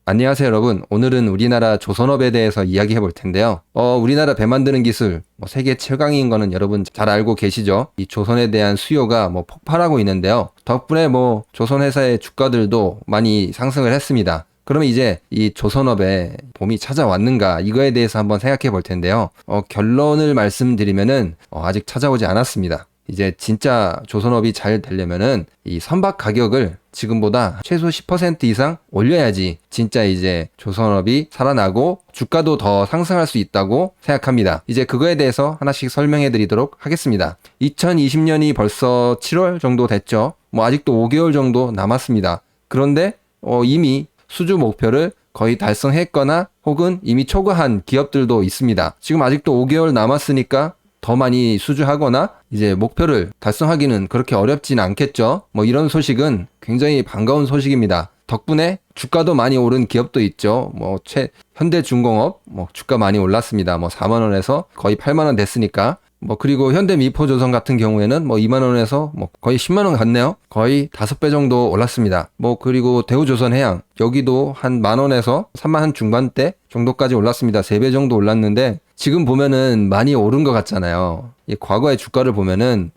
안녕하세요, 여러분. 오늘은 우리나라 조선업에 대해서 이야기해 볼 텐데요. 우리나라 배 만드는 기술, 세계 최강인 거는 여러분 잘 알고 계시죠? 이 조선에 대한 수요가 폭발하고 있는데요. 덕분에 조선 회사의 주가들도 많이 상승을 했습니다. 그러면 이제 이 조선업에 봄이 찾아왔는가 이거에 대해서 한번 생각해 볼 텐데요. 결론을 말씀드리면은 아직 찾아오지 않았습니다. 이제 진짜 조선업이 잘 되려면은 이 선박 가격을 지금보다 최소 10% 이상 올려야지 진짜 이제 조선업이 살아나고 주가도 더 상승할 수 있다고 생각합니다. 이제 그거에 대해서 하나씩 설명해 드리도록 하겠습니다. 2020년이 벌써 7월 정도 됐죠. 아직도 5개월 정도 남았습니다. 그런데 이미 수주 목표를 거의 달성했거나 혹은 이미 초과한 기업들도 있습니다. 지금 아직도 5개월 남았으니까 더 많이 수주하거나 이제 목표를 달성하기는 그렇게 어렵진 않겠죠. 이런 소식은 굉장히 반가운 소식입니다. 덕분에 주가도 많이 오른 기업도 있죠. 현대중공업 주가 많이 올랐습니다. 4만 원에서 거의 8만 원 됐으니까. 그리고 현대미포조선 같은 경우에는 2만 원에서 거의 10만 원 갔네요. 거의 5배 정도 올랐습니다. 그리고 대우조선해양 여기도 한 만 원에서 3만 한 중반대 정도까지 올랐습니다. 3배 정도 올랐는데 지금 보면은 많이 오른 것 같잖아요. 과거의 주가를 보면은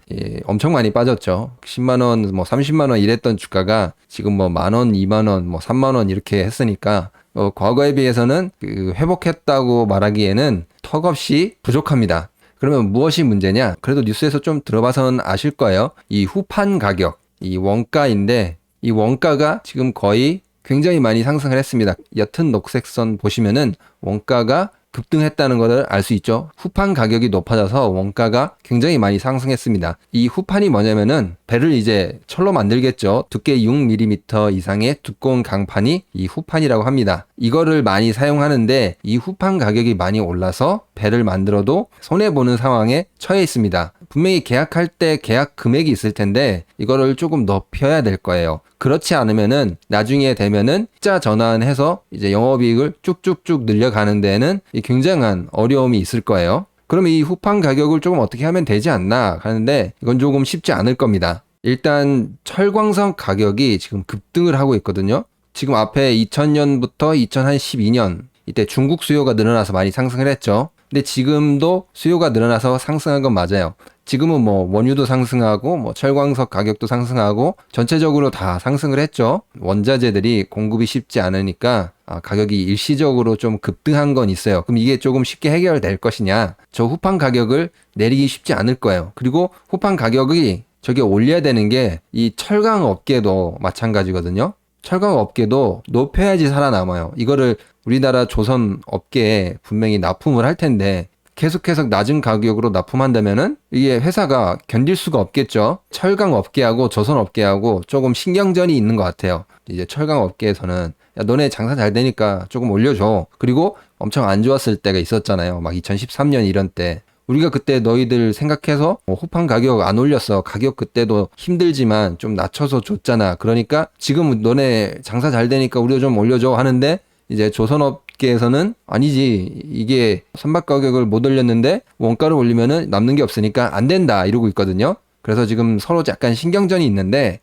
엄청 많이 빠졌죠. 10만 원, 30만 원 이랬던 주가가 지금 만 원, 2만 원, 3만 원 이렇게 했으니까 과거에 비해서는 회복했다고 말하기에는 턱없이 부족합니다. 그러면 무엇이 문제냐? 그래도 뉴스에서 좀 들어봐서는 아실 거예요. 이 후판 가격, 이 원가인데 이 원가가 지금 거의 굉장히 많이 상승을 했습니다. 옅은 녹색선 보시면은 원가가 급등했다는 것을 알 수 있죠. 후판 가격이 높아져서 원가가 굉장히 많이 상승했습니다. 이 후판이 뭐냐면은 배를 이제 철로 만들겠죠. 두께 6mm 이상의 두꺼운 강판이 이 후판이라고 합니다. 이거를 많이 사용하는데 이 후판 가격이 많이 올라서 배를 만들어도 손해보는 상황에 처해 있습니다. 분명히 계약할 때 계약 금액이 있을 텐데 이거를 조금 높여야 될 거예요. 그렇지 않으면은 나중에 되면은 흑자 전환해서 이제 영업이익을 쭉쭉쭉 늘려가는 데에는 굉장한 어려움이 있을 거예요. 그러면 이 후판 가격을 조금 어떻게 하면 되지 않나 하는데 이건 조금 쉽지 않을 겁니다. 일단 철광석 가격이 지금 급등을 하고 있거든요. 지금 앞에 2000년부터 2012년 이때 중국 수요가 늘어나서 많이 상승을 했죠. 근데 지금도 수요가 늘어나서 상승한 건 맞아요. 지금은 원유도 상승하고 철광석 가격도 상승하고 전체적으로 다 상승을 했죠. 원자재들이 공급이 쉽지 않으니까 가격이 일시적으로 좀 급등한 건 있어요. 그럼 이게 조금 쉽게 해결될 것이냐? 저 후판 가격을 내리기 쉽지 않을 거예요. 그리고 후판 가격이 저게 올려야 되는 게 이 철강 업계도 마찬가지거든요. 철강 업계도 높여야지 살아남아요. 이거를 우리나라 조선 업계에 분명히 납품을 할 텐데 계속해서 낮은 가격으로 납품한다면은 이게 회사가 견딜 수가 없겠죠. 철강 업계하고 조선 업계하고 조금 신경전이 있는 것 같아요. 이제 철강 업계에서는 야, 너네 장사 잘 되니까 조금 올려줘. 그리고 엄청 안 좋았을 때가 있었잖아요. 2013년 이런 때. 우리가 그때 너희들 생각해서 후판 가격 안 올렸어. 가격 그때도 힘들지만 좀 낮춰서 줬잖아. 그러니까 지금 너네 장사 잘 되니까 우리도 좀 올려줘 하는데 이제 조선업계에서는 아니지. 이게 선박 가격을 못 올렸는데 원가를 올리면은 남는 게 없으니까 안 된다 이러고 있거든요. 그래서 지금 서로 약간 신경전이 있는데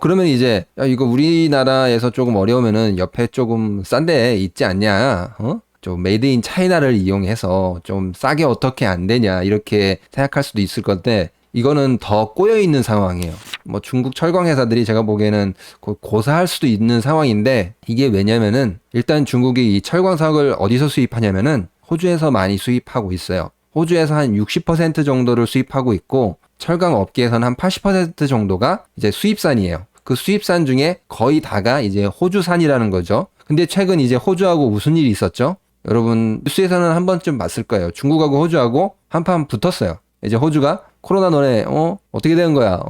그러면 이제 야, 이거 우리나라에서 조금 어려우면은 옆에 조금 싼 데 있지 않냐? 좀 메이드 인 차이나를 이용해서 좀 싸게 어떻게 안 되냐 이렇게 생각할 수도 있을 건데 이거는 더 꼬여 있는 상황이에요. 중국 철강 회사들이 제가 보기에는 고사할 수도 있는 상황인데 이게 왜냐면은 일단 중국이 이 철광석을 어디서 수입하냐면은 호주에서 많이 수입하고 있어요. 호주에서 한 60% 정도를 수입하고 있고 철강 업계에서는 한 80% 정도가 이제 수입산이에요. 그 수입산 중에 거의 다가 이제 호주산이라는 거죠. 근데 최근 이제 호주하고 무슨 일이 있었죠? 여러분 뉴스에서는 한 번쯤 봤을 거예요. 중국하고 호주하고 한판 붙었어요. 이제 호주가 코로나 너네 어떻게 된 거야?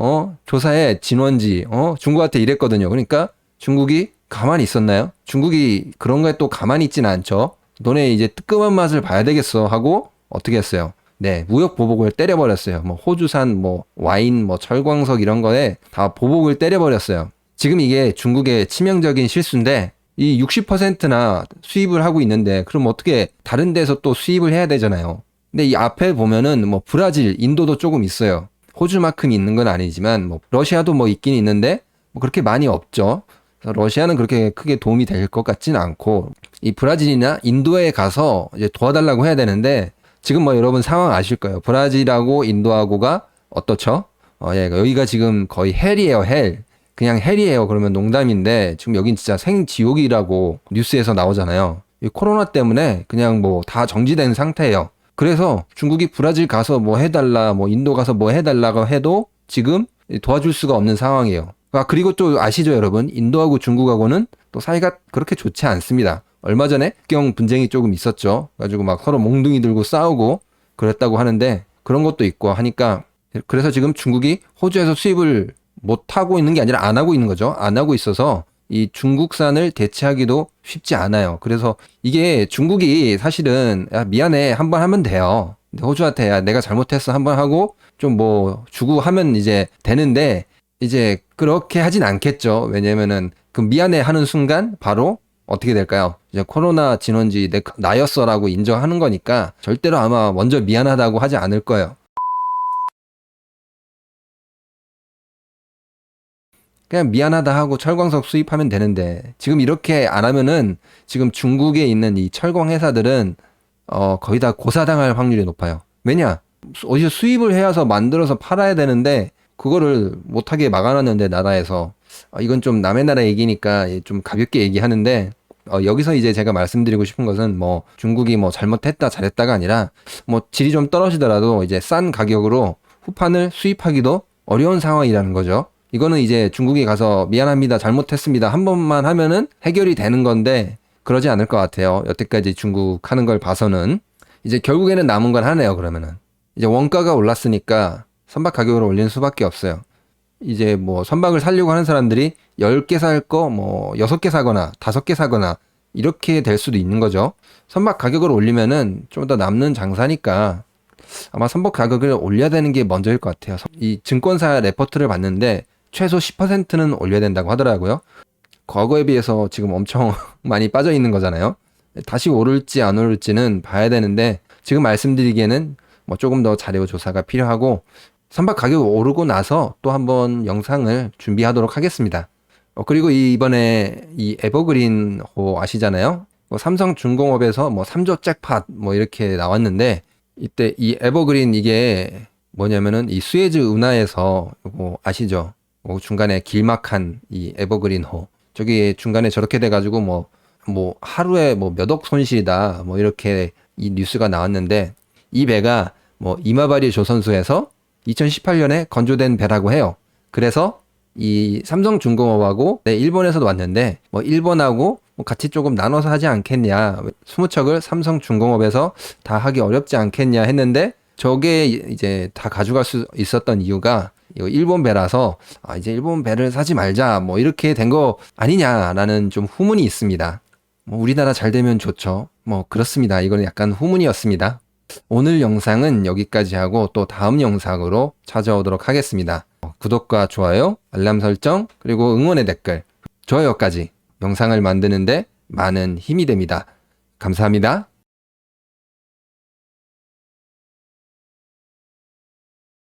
조사해 진원지 중국한테 이랬거든요. 그러니까 중국이 가만히 있었나요? 중국이 그런 거에 또 가만히 있지는 않죠. 너네 이제 뜨끔한 맛을 봐야 되겠어 하고 어떻게 했어요? 네, 무역 보복을 때려버렸어요. 호주산 와인 철광석 이런 거에 다 보복을 때려버렸어요. 지금 이게 중국의 치명적인 실수인데 이 60%나 수입을 하고 있는데 그럼 어떻게 다른 데서 또 수입을 해야 되잖아요. 근데 이 앞에 보면은 브라질, 인도도 조금 있어요. 호주만큼 있는 건 아니지만 러시아도 있긴 있는데 그렇게 많이 없죠. 러시아는 그렇게 크게 도움이 될 것 같지는 않고 이 브라질이나 인도에 가서 이제 도와달라고 해야 되는데 지금 뭐 여러분 상황 아실 거예요. 브라질하고 인도하고가 어떻죠? 예, 여기가 지금 거의 헬이에요, 헬. 그냥 헬이에요. 그러면 농담인데 지금 여긴 진짜 생지옥이라고 뉴스에서 나오잖아요. 이 코로나 때문에 그냥 뭐 다 정지된 상태예요. 그래서 중국이 브라질 가서 뭐 해달라, 뭐 인도 가서 뭐 해달라고 해도 지금 도와줄 수가 없는 상황이에요. 아, 그리고 또 아시죠, 여러분? 인도하고 중국하고는 또 사이가 그렇게 좋지 않습니다. 얼마 전에 국경 분쟁이 조금 있었죠. 가지고 막 서로 몽둥이 들고 싸우고 그랬다고 하는데 그런 것도 있고 하니까 그래서 지금 중국이 호주에서 수입을 못 하고 있는 게 아니라 안 하고 있는 거죠. 안 하고 있어서 이 중국산을 대체하기도 쉽지 않아요. 그래서 이게 중국이 사실은 야, 미안해 한번 하면 돼요. 호주한테 야, 내가 잘못했어 한번 하고 좀 뭐 주고 하면 이제 되는데 이제 그렇게 하진 않겠죠. 왜냐면은 그 미안해 하는 순간 바로 어떻게 될까요? 이제 코로나 진원지 나였어라고 인정하는 거니까 절대로 아마 먼저 미안하다고 하지 않을 거예요. 그냥 미안하다 하고 철광석 수입하면 되는데 지금 이렇게 안 하면은 지금 중국에 있는 이 철광 회사들은 거의 다 고사당할 확률이 높아요. 왜냐? 어디서 수입을 해와서 만들어서 팔아야 되는데 그거를 못하게 막아놨는데 나라에서 이건 좀 남의 나라 얘기니까 좀 가볍게 얘기하는데 여기서 이제 제가 말씀드리고 싶은 것은 뭐 중국이 뭐 잘못했다 잘했다가 아니라 뭐 질이 좀 떨어지더라도 이제 싼 가격으로 후판을 수입하기도 어려운 상황이라는 거죠. 이거는 이제 중국에 가서 미안합니다 잘못했습니다 한 번만 하면은 해결이 되는 건데 그러지 않을 것 같아요. 여태까지 중국 하는 걸 봐서는 이제 결국에는 남은 건 하네요. 그러면은 이제 원가가 올랐으니까 선박 가격을 올리는 수밖에 없어요. 이제 뭐 선박을 사려고 하는 사람들이 10개 살 거 뭐 6개 사거나 5개 사거나 이렇게 될 수도 있는 거죠. 선박 가격을 올리면은 좀 더 남는 장사니까 아마 선박 가격을 올려야 되는 게 먼저일 것 같아요. 이 증권사 레포트를 봤는데 최소 10%는 올려야 된다고 하더라고요. 과거에 비해서 지금 엄청 많이 빠져 있는 거잖아요. 다시 오를지 안 오를지는 봐야 되는데 지금 말씀드리기에는 뭐 조금 더 자료 조사가 필요하고 선박 가격이 오르고 나서 또 한번 영상을 준비하도록 하겠습니다. 그리고 이번에 이 에버그린호 아시잖아요. 뭐 삼성중공업에서 뭐 3조 잭팟 뭐 이렇게 나왔는데 이때 이 에버그린 이게 뭐냐면은 이 수에즈 운하에서 뭐 아시죠? 뭐 중간에 길막한 이 에버그린호 저기 중간에 저렇게 돼가지고 뭐 하루에 뭐 몇 억 손실이다 뭐 이렇게 이 뉴스가 나왔는데 이 배가 뭐 이마바리 조선소에서 2018년에 건조된 배라고 해요. 그래서 이 삼성중공업하고 일본에서도 왔는데 뭐 일본하고 뭐 같이 조금 나눠서 하지 않겠냐 20척을 삼성중공업에서 다 하기 어렵지 않겠냐 했는데 저게 이제 다 가져갈 수 있었던 이유가 이거 일본 배라서 이제 일본 배를 사지 말자 뭐 이렇게 된 거 아니냐라는 좀 후문이 있습니다. 뭐 우리나라 잘 되면 좋죠. 뭐 그렇습니다. 이거는 약간 후문이었습니다. 오늘 영상은 여기까지 하고 또 다음 영상으로 찾아오도록 하겠습니다. 구독과 좋아요, 알람 설정, 그리고 응원의 댓글, 좋아요까지 영상을 만드는데 많은 힘이 됩니다. 감사합니다.